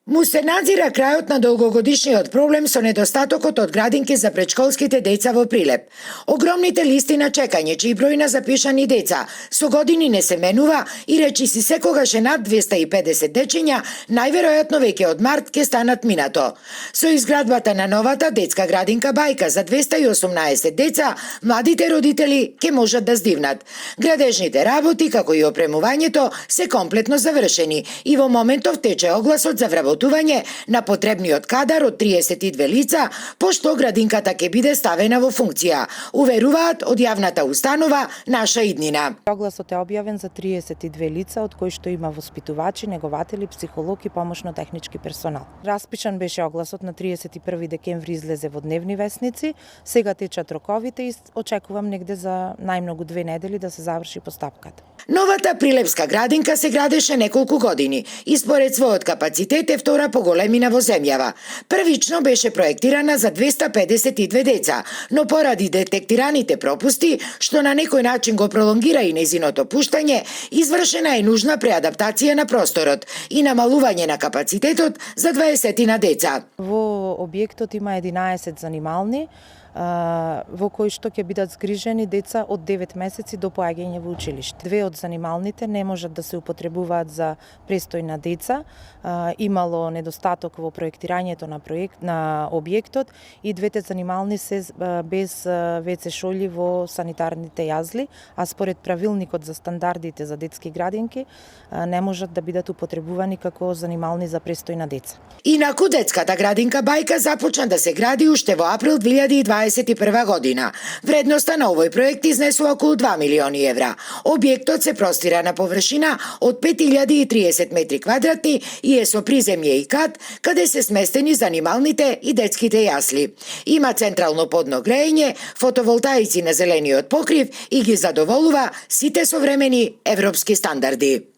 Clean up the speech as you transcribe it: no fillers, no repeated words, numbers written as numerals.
Му се надзира крајот на долгогодишниот проблем со недостатокот од градинки за претшколските деца во Прилеп. Огромните листи на чекање, чии број на запишани деца со години не се менува и речиси секогаш е над 250 дечиња, најверојатно веќе од март ќе станат минато. Со изградбата на новата детска градинка Бајка за 218 деца, младите родители ќе можат да здивнат. Градежните работи, како и опремувањето, се комплетно завршени и во моментов тече огласот за вработување на потребниот кадар од 32 лица, пошто градинката ќе биде ставена во функција, уверуваат од јавната установа Наша иднина. Огласот е објавен за 32 лица, од кои што има воспитувачи, негователи, психолог и помошно-технички персонал. Распишан беше огласот на 31 декември, излезе во дневни весници, сега течат роковите и очекувам негде за најмногу 2 недели да се заврши постапката. Новата прилепска градинка се градеше неколку години и според својот капацитет е втора по големина во земјава. Првично беше проектирана за 252 деца, но поради детектираните пропусти, што на некој начин го пролонгира и незиното пуштање, извршена е нужна преадаптација на просторот и намалување на капацитетот за 20 на деца. Во објектот има 11 занимални, во кои што ќе бидат згрижени деца од 9 месеци до поаѓање во училиште. Две од занималните не можат да се употребуваат за престој на деца, имало недостаток во проектирањето на објектот и двете занимални се без WC шолји во санитарните јазли, а според правилникот за стандардите за детски градинки не можат да бидат употребувани како занимални за престој на деца. Инаку детската градинка Бајка започна да се гради уште во април 2021 година. Вредноста на овој проект изнесува околу 2 милиони евра. Објектот се простира на површина од 5030 метри квадратни и е со приземје и кат, каде се сместени занималните и детските јасли. Има централно подно грејење, фотоволтаици на зелениот покрив и ги задоволува сите современи европски стандарди.